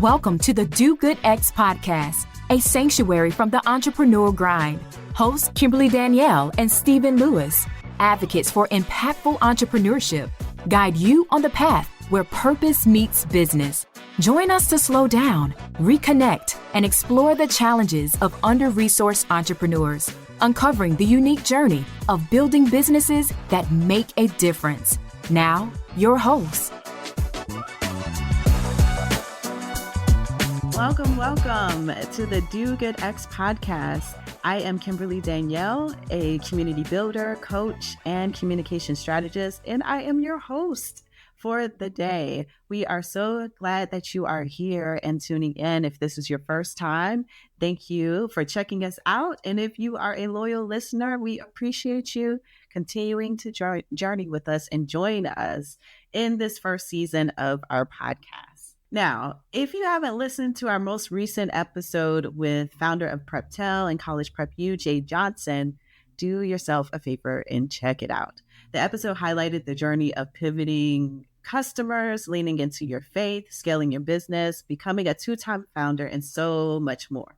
Welcome to the Do Good X podcast, a sanctuary from the entrepreneurial grind. Hosts Kimberly Danielle and Stephen Lewis, advocates for impactful entrepreneurship, guide you on the path where purpose meets business. Join us to slow down, reconnect, and explore the challenges of under-resourced entrepreneurs, uncovering the unique journey of building businesses that make a difference. Now, your hosts. Welcome to the Do Good X podcast. I am Kimberly Danielle, a community builder, coach, and communication strategist, and I am your host for the day. We are so glad that you are here and tuning in. If this is your first time, thank you for checking us out. And if you are a loyal listener, we appreciate you continuing to journey with us and join us in this first season of our podcast. Now, if you haven't listened to our most recent episode with founder of PrepTel and College Prep U, Jay Johnson, do yourself a favor and check it out. The episode highlighted the journey of pivoting customers, leaning into your faith, scaling your business, becoming a two-time founder, and so much more.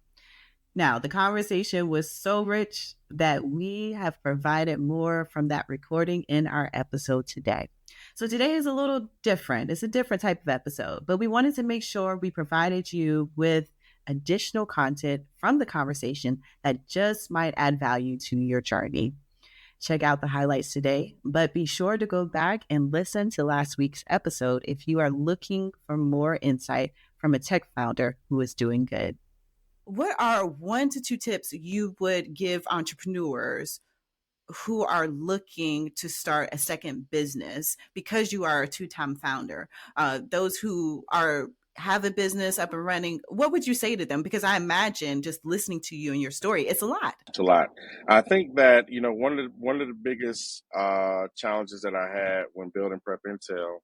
Now, the conversation was so rich that we have provided more from that recording in our episode today. So today is a little different. It's a different type of episode, but we wanted to make sure we provided you with additional content from the conversation that just might add value to your journey. Check out the highlights today, but be sure to go back and listen to last week's episode if you are looking for more insight from a tech founder who is doing good. What are 1 to 2 tips you would give entrepreneurs who are looking to start a second business because you are a two-time founder? Those who have a business up and running, what would you say to them? Because I imagine just listening to you and your story, it's a lot. It's a lot. I think that, one of the biggest challenges that I had when building Prep Intel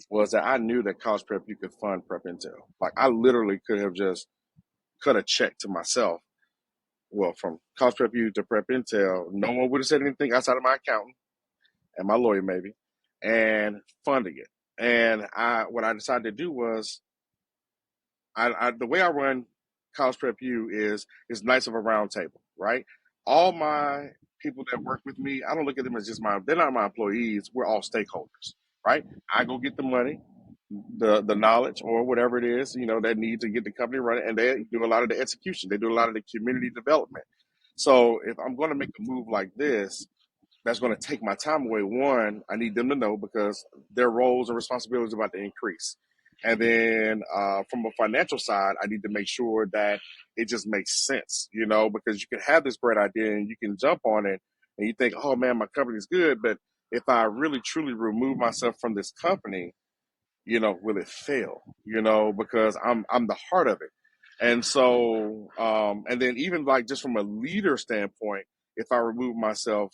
was that I knew that College Prep you could fund Prep Intel. Like I literally could have just cut a check to myself. Well, from College Prep U to Prep Intel, no one would have said anything outside of my accountant and my lawyer maybe, and funding it. And what I decided to do was, the way I run College Prep U is nice of a round table, right? All my people that work with me, I don't look at them as just they're not my employees. We're all stakeholders, right? I go get the money, the knowledge or whatever it is, that need to get the company running, and they do a lot of the execution. They do a lot of the community development. So if I'm going to make a move like this, that's going to take my time away. One, I need them to know because their roles and responsibilities are about to increase. And then from a financial side, I need to make sure that it just makes sense, because you can have this great idea and you can jump on it and you think, oh man, my company's good. But if I really truly remove myself from this company, will it fail? Because I'm the heart of it. And so, and then even like just from a leader standpoint, if I remove myself,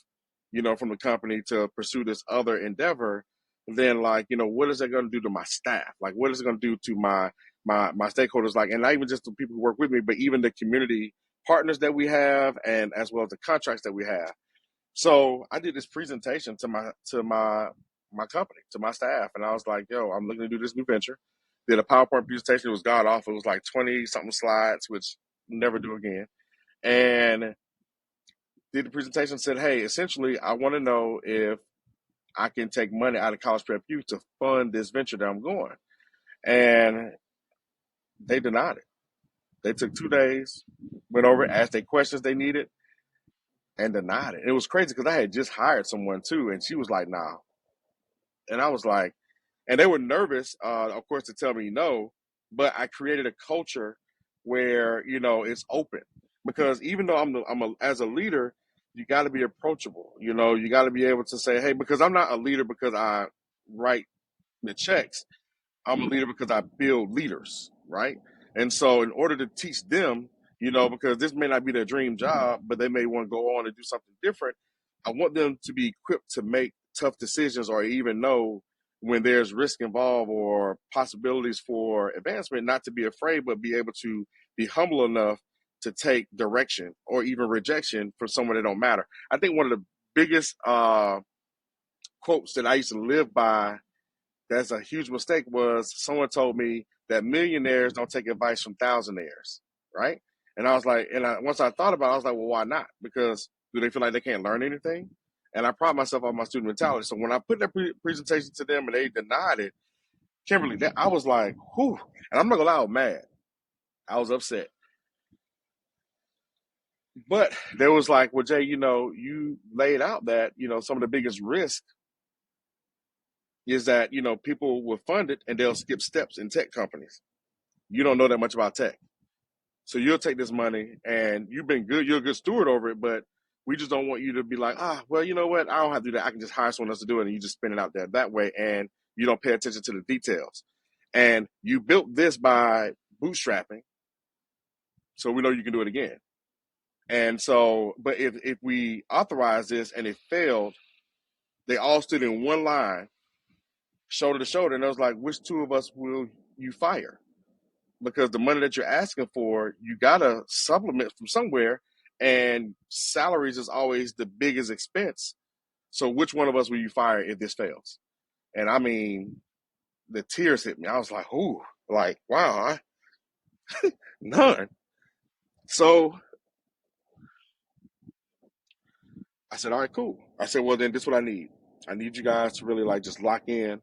from the company to pursue this other endeavor, then what is that going to do to my staff? Like, what is it going to do to my stakeholders? Like, and not even just the people who work with me, but even the community partners that we have, and as well as the contracts that we have. So I did this presentation to my company, to my staff, and I was like, "Yo, I'm looking to do this new venture." Did a PowerPoint presentation. It was god awful. It was like 20 something slides, which never do again. And did the presentation. Said, "Hey, essentially, I want to know if I can take money out of College Prep U to fund this venture that I'm going." And they denied it. They took 2 days, went over it, asked their questions they needed, and denied it. It was crazy because I had just hired someone too, and she was like, "Nah." And I was like, and they were nervous, of course, to tell me no, but I created a culture where, it's open, because even though as a leader, you got to be approachable. You got to be able to say, hey, because I'm not a leader because I write the checks. I'm a leader because I build leaders, right? And so in order to teach them, because this may not be their dream job, but they may want to go on and do something different, I want them to be equipped to make tough decisions, or even know when there's risk involved or possibilities for advancement, not to be afraid, but be able to be humble enough to take direction or even rejection from someone that don't matter. I think one of the biggest quotes that I used to live by that's a huge mistake was someone told me that millionaires don't take advice from thousandaires, right? And I was like, once I thought about it, I was like, well, why not? Because do they feel like they can't learn anything? And I pride myself on my student mentality. So when I put that presentation to them and they denied it, Kimberly, I was like, whew. And I'm not gonna lie, I was mad. I was upset. But there was like, well, Jay, you laid out that, some of the biggest risk is that, people will fund it and they'll skip steps in tech companies. You don't know that much about tech. So you'll take this money and you've been good, you're a good steward over it, but we just don't want you to be like, well, you know what? I don't have to do that. I can just hire someone else to do it. And you just spin it out there that way. And you don't pay attention to the details. And you built this by bootstrapping. So we know you can do it again. And so, but if we authorize this and it failed, they all stood in one line, shoulder to shoulder. And I was like, which two of us will you fire? Because the money that you're asking for, you got to supplement from somewhere. And salaries is always the biggest expense. So which one of us will you fire if this fails? And I mean, the tears hit me. I was like, ooh, like, wow, none. So I said, all right, cool. I said, well, then this is what I need. I need you guys to really like just lock in,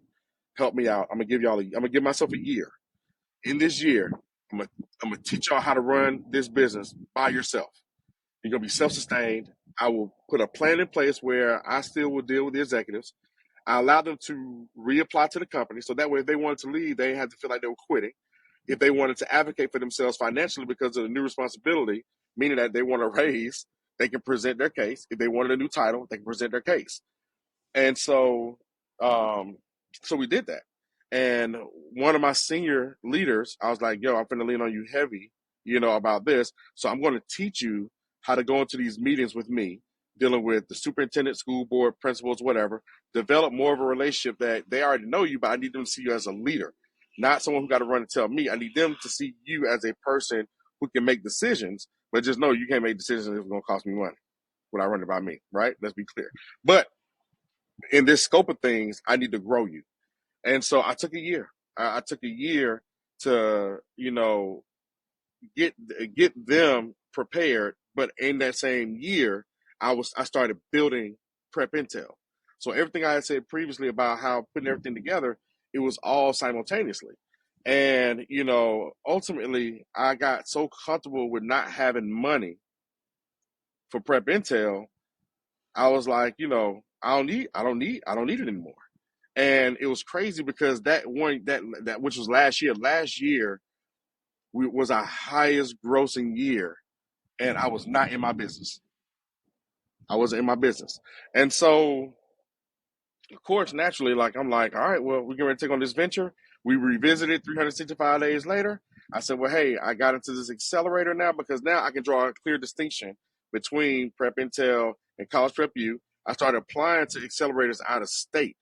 help me out. I'm gonna give myself a year. In this year, I'm gonna teach y'all how to run this business by yourself. You're gonna be self-sustained. I will put a plan in place where I still will deal with the executives. I allow them to reapply to the company, so that way if they wanted to leave, they didn't have to feel like they were quitting. If they wanted to advocate for themselves financially because of the new responsibility, meaning that they want a raise, they can present their case. If they wanted a new title, they can present their case. And so, so we did that. And one of my senior leaders, I was like, yo, I'm going to lean on you heavy, about this. So I'm going to teach you how to go into these meetings with me, dealing with the superintendent, school board, principals, whatever, develop more of a relationship that they already know you, but I need them to see you as a leader, not someone who got to run and tell me. I need them to see you as a person who can make decisions, but just know you can't make decisions if it's going to cost me money when I run it by me, right? Let's be clear. But in this scope of things, I need to grow you. And so I took a year. I took a year to, get them prepared. But in that same year, I started building Prep Intel. So everything I had said previously about how putting everything together, it was all simultaneously. And, ultimately I got so comfortable with not having money for Prep Intel, I was like, I don't need it anymore. And it was crazy because that which was last year was our highest grossing year, and I was not in my business. I wasn't in my business. And so, of course, naturally, like, I'm like, all right, well, we're going to take on this venture. We revisited 365 days later. I said, well, hey, I got into this accelerator now because now I can draw a clear distinction between Prep Intel and College Prep U. I started applying to accelerators out of state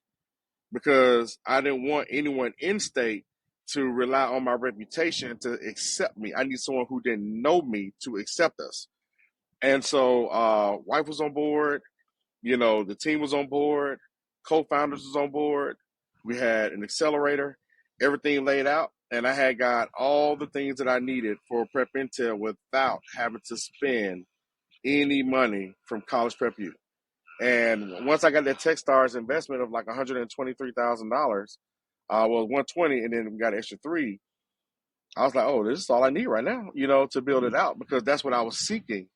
because I didn't want anyone in state to rely on my reputation to accept me. I need someone who didn't know me to accept us. And so wife was on board, the team was on board, co-founders was on board. We had an accelerator, everything laid out, and I had got all the things that I needed for Prep Intel without having to spend any money from College Prep U. And once I got that Techstars investment of like $123,000, well, 120, and then we got an extra $3. I was like, oh, this is all I need right now, to build it out, because that's what I was seeking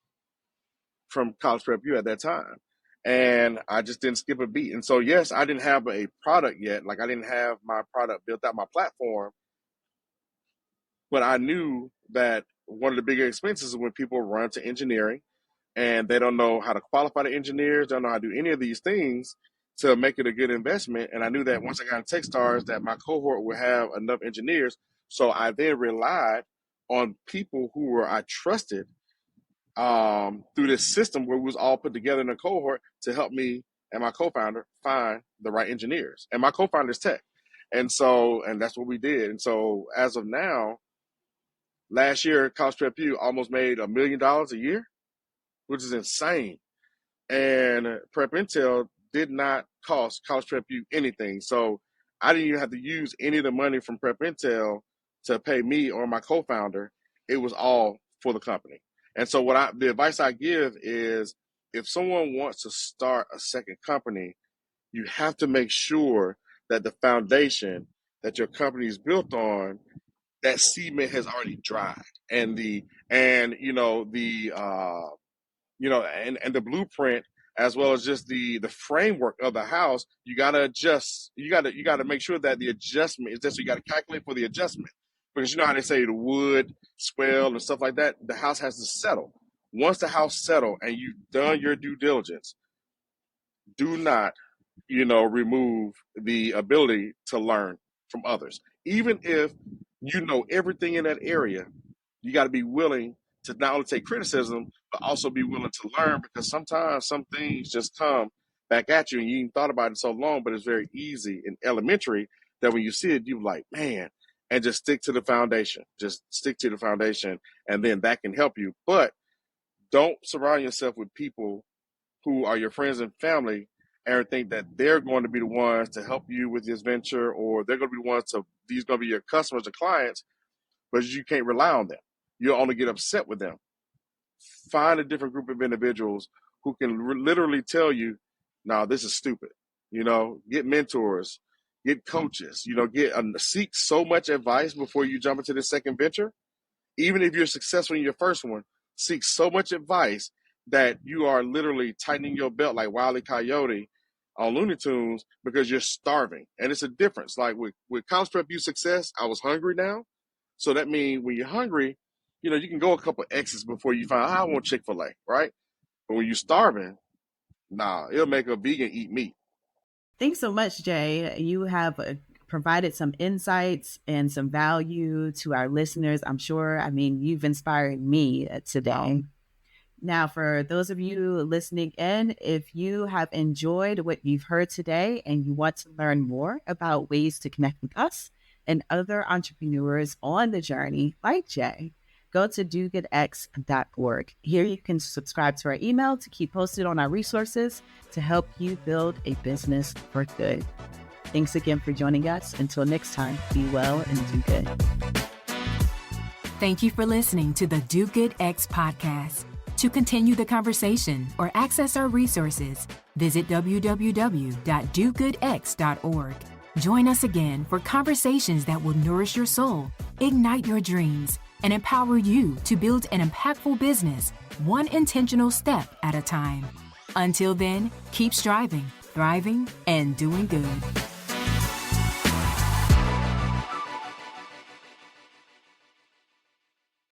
from College Prep U at that time. And I just didn't skip a beat. And so, yes, I didn't have a product yet. Like, I didn't have my product built out, my platform. But I knew that one of the bigger expenses is when people run to engineering and they don't know how to qualify the engineers, don't know how to do any of these things to make it a good investment. And I knew that once I got in Techstars that my cohort would have enough engineers. So I then relied on people who I trusted through this system where we was all put together in a cohort to help me and my co-founder find the right engineers. And my co-founder is tech. And that's what we did. And so as of now, last year, College Prep U almost made $1 million a year, which is insane. And Prep Intel did not cost College Prep U anything. So I didn't even have to use any of the money from Prep Intel to pay me or my co-founder. It was all for the company. And so the advice I give is, if someone wants to start a second company, you have to make sure that the foundation that your company is built on, that cement has already dried, and the blueprint, as well as just the framework of the house. You got to adjust. You got to make sure that the adjustment is just, you got to calculate for the adjustment, because you know how they say the wood swell and stuff like that. The house has to settle. Once the house settle and you've done your due diligence, do not remove the ability to learn from others. Even if you know everything in that area, you got to be willing to not only take criticism, but also be willing to learn, because sometimes some things just come back at you and you ain't thought about it so long, but it's very easy and elementary that when you see it, you're like, man, and just stick to the foundation. Just stick to the foundation, and then that can help you. But don't surround yourself with people who are your friends and family and think that they're going to be the ones to help you with this venture, or they're going to be the ones these going to be your customers or clients, but you can't rely on them. You'll only get upset with them. Find a different group of individuals who can literally tell you, no, this is stupid. Get mentors, get coaches, seek so much advice before you jump into the second venture. Even if you're successful in your first one, seek so much advice that you are literally tightening your belt like Wile E. Coyote on Looney Tunes, because you're starving. And it's a difference. Like with College Prep U Success, I was hungry now. So that means when you're hungry, you can go a couple exits before you find, I want Chick-fil-A, right? But when you're starving, nah, it'll make a vegan eat meat. Thanks so much, Jay. You have provided some insights and some value to our listeners, I'm sure. I mean, you've inspired me today. Now, for those of you listening in, if you have enjoyed what you've heard today and you want to learn more about ways to connect with us and other entrepreneurs on the journey like Jay, go to dogoodx.org. Here you can subscribe to our email to keep posted on our resources to help you build a business for good. Thanks again for joining us. Until next time, be well and do good. Thank you for listening to the Do Good X podcast. To continue the conversation or access our resources, visit www.dogoodx.org. Join us again for conversations that will nourish your soul, ignite your dreams, and empower you to build an impactful business, one intentional step at a time. Until then, keep striving, thriving, and doing good.